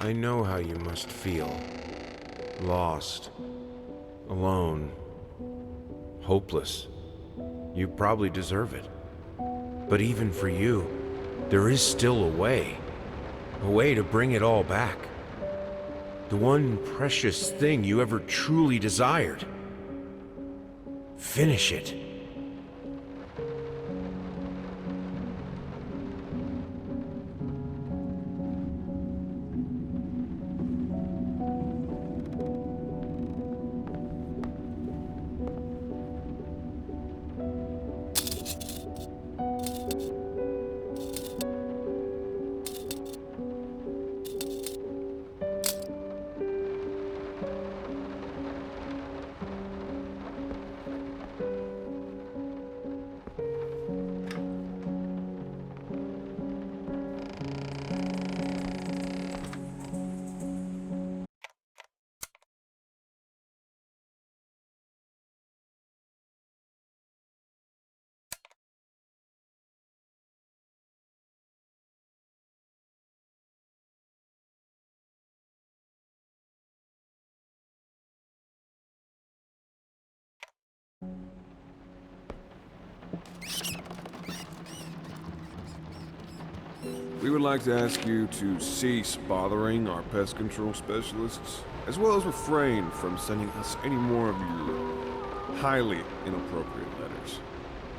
I know how you must feel. Lost. Alone. Hopeless. You probably deserve it. But even for you, there is still a way. A way to bring it all back. The one precious thing you ever truly desired. Finish it. We would like to ask you to cease bothering our pest control specialists, as well as refrain from sending us any more of your highly inappropriate letters.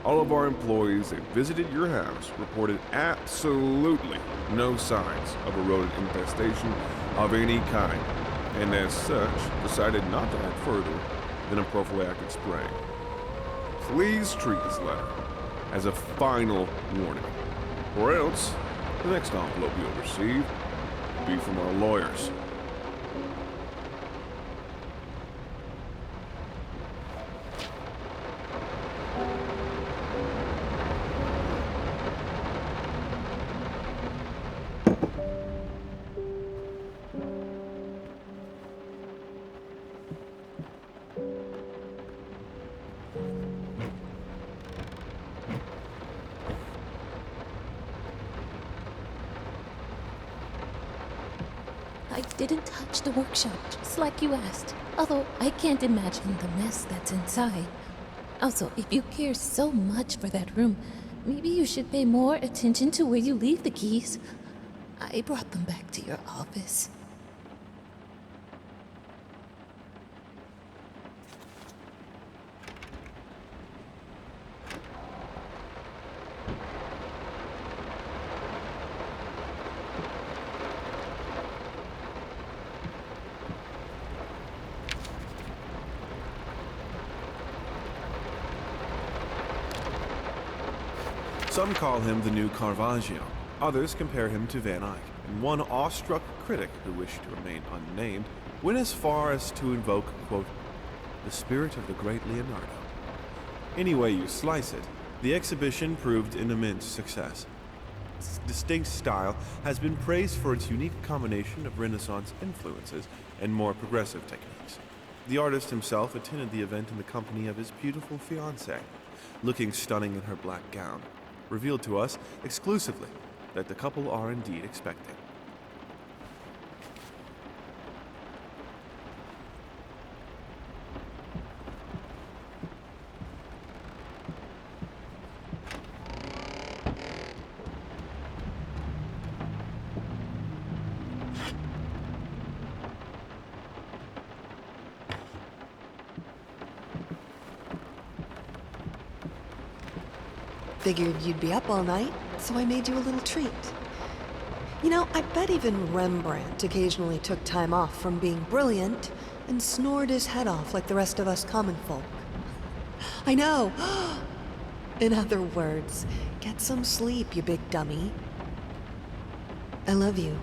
All of our employees that visited your house reported absolutely no signs of a rodent infestation of any kind, and as such, decided not to act further than a prophylactic spray. Please treat this letter as a final warning, or else the next envelope you'll receive will be from our lawyers. I didn't touch the workshop, just like you asked. Although I can't imagine the mess that's inside. Also, if you care so much for that room, maybe you should pay more attention to where you leave the keys. I brought them back to your office. Some call him the new Caravaggio. Others compare him to Van Eyck, and one awestruck critic who wished to remain unnamed went as far as to invoke, quote, the spirit of the great Leonardo. Any way you slice it, the exhibition proved an immense success. Its distinct style has been praised for its unique combination of Renaissance influences and more progressive techniques. The artist himself attended the event in the company of his beautiful fiancée, looking stunning in her black gown, revealed to us exclusively that the couple are indeed expecting. Figured you'd be up all night, so I made you a little treat. You know, I bet even Rembrandt occasionally took time off from being brilliant and snored his head off like the rest of us common folk. I know! In other words, get some sleep, you big dummy. I love you.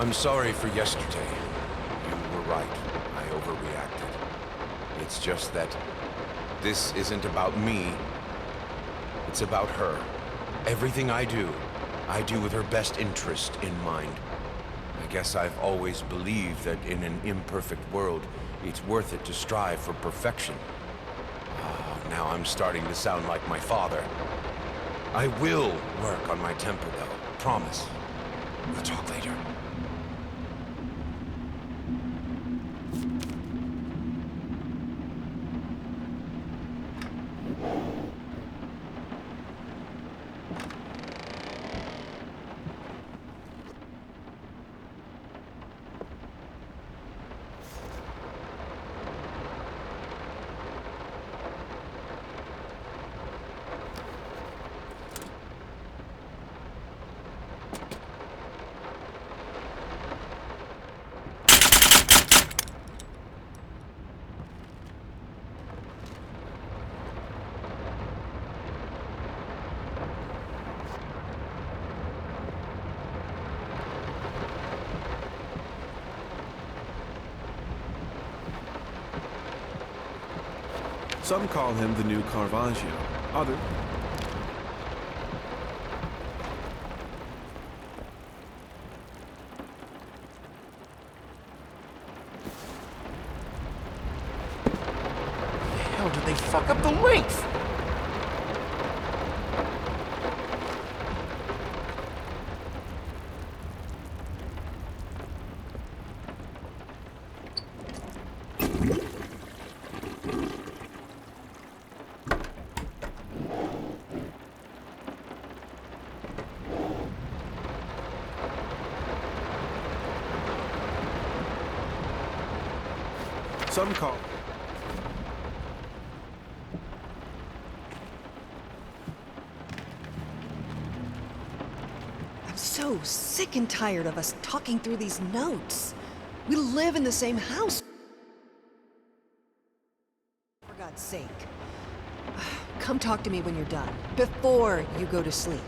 I'm sorry for yesterday. You were right. I overreacted. It's just that this isn't about me. It's about her. Everything I do with her best interest in mind. I guess I've always believed that in an imperfect world, it's worth it to strive for perfection. Now I'm starting to sound like my father. I will work on my temper, though. Promise. We'll talk later. Some call him the new Caravaggio. Others... How did they fuck up the length? Some call... I'm so sick and tired of us talking through these notes. We live in the same house. For God's sake. Come talk to me when you're done, before you go to sleep.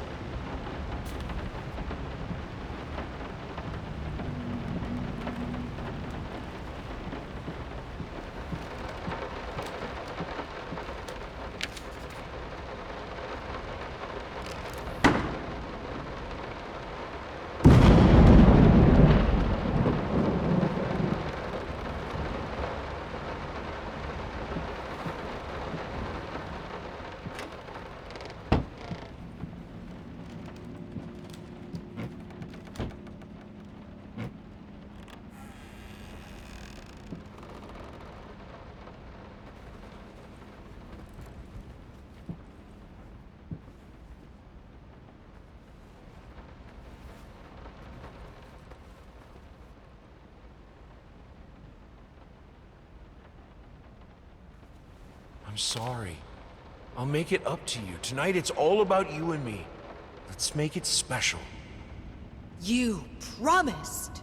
I'm sorry. I'll make it up to you. Tonight it's all about you and me. Let's make it special. You promised!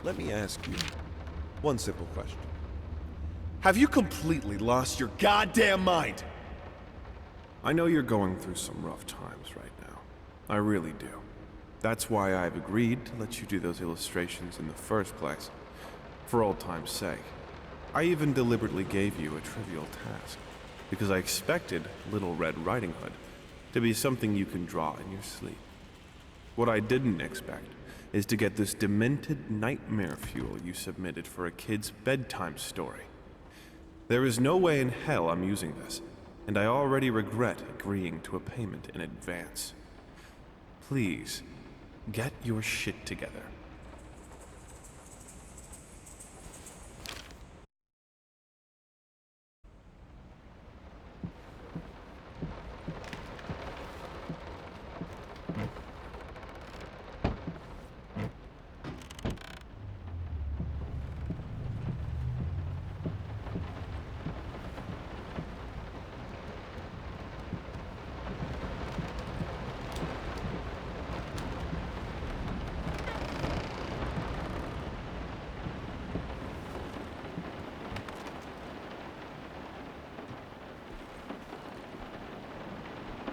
Let me ask you one simple question. Have you completely lost your goddamn mind? I know you're going through some rough times right now. I really do. That's why I've agreed to let you do those illustrations in the first place. For old time's sake. I even deliberately gave you a trivial task, because I expected Little Red Riding Hood to be something you can draw in your sleep. What I didn't expect is to get this demented nightmare fuel you submitted for a kid's bedtime story. There is no way in hell I'm using this. and I already regret agreeing to a payment in advance. Please, get your shit together.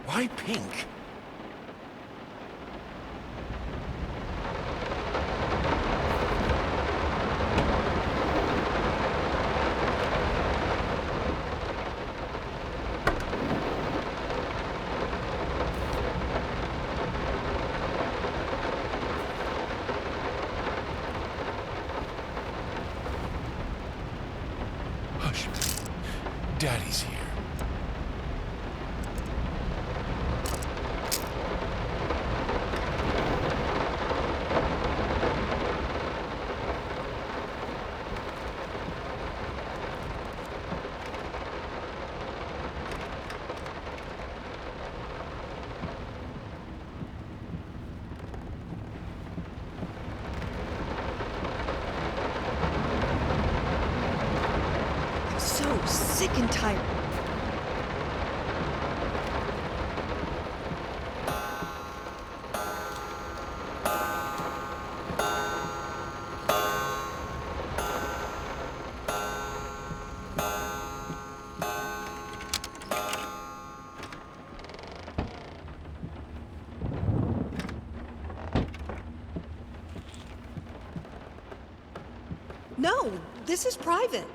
Why pink? Hush. Daddy's here. So sick and tired. No, this is private.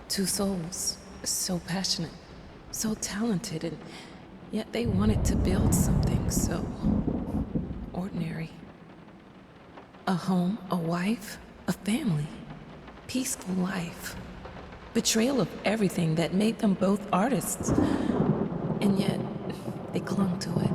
Two souls, so passionate, so talented, and yet they wanted to build something so ordinary. A home, a wife, a family, peaceful life. Betrayal of everything that made them both artists, and yet they clung to it.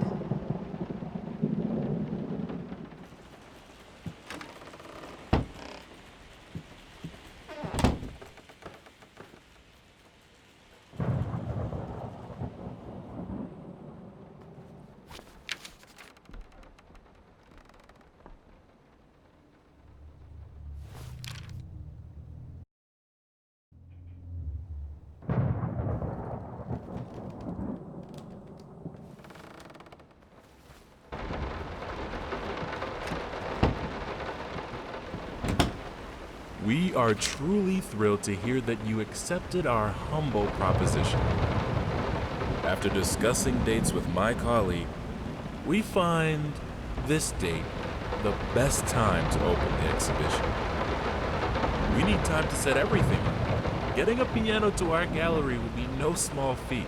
We are truly thrilled to hear that you accepted our humble proposition. After discussing dates with my colleague, we find this date the best time to open the exhibition. We need time to set everything up. Getting a piano to our gallery will be no small feat.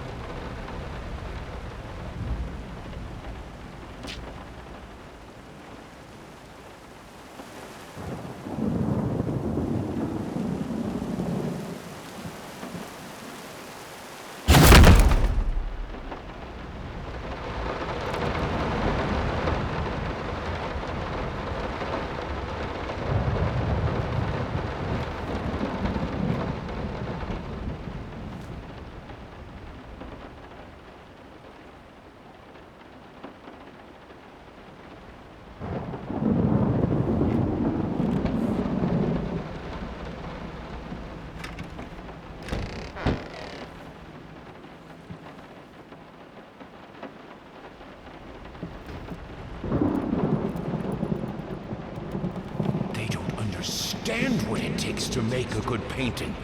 understand what it takes to make a good painting.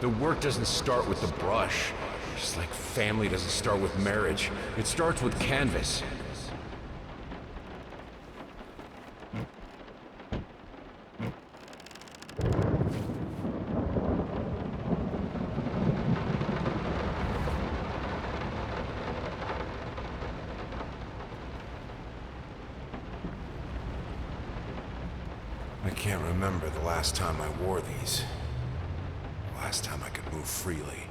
The work doesn't start with the brush, just like family doesn't start with marriage. It starts with canvas. I can't remember the last time I wore these. Last time I could move freely.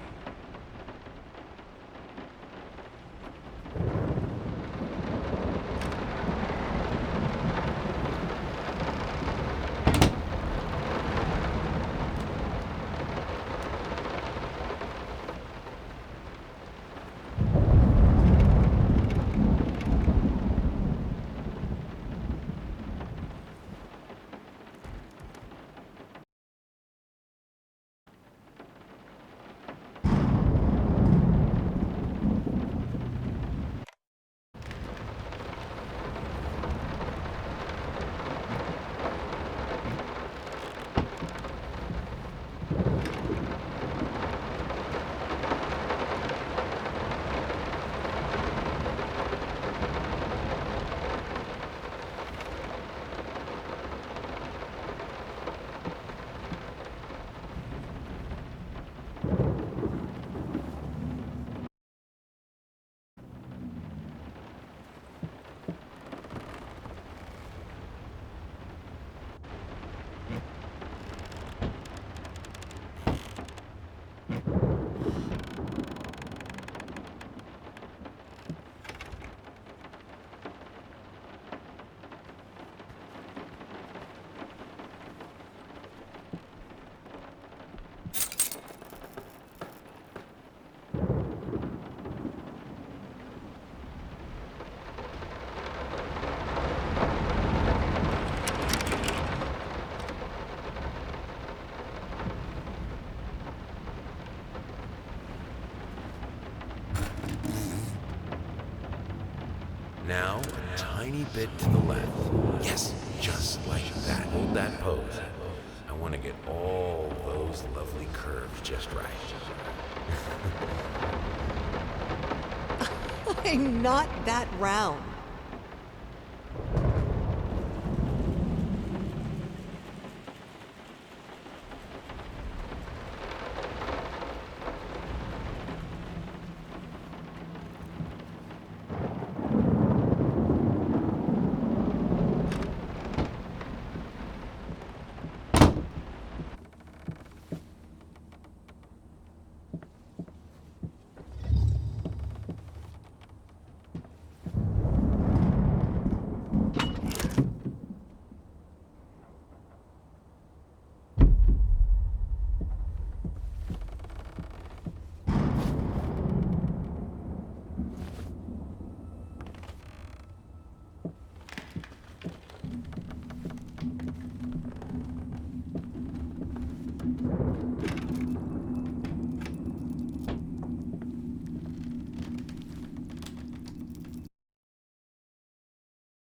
Now, a tiny bit to the left. Yes, just like that. Hold that pose. I want to get all those lovely curves just right. I'm not that round.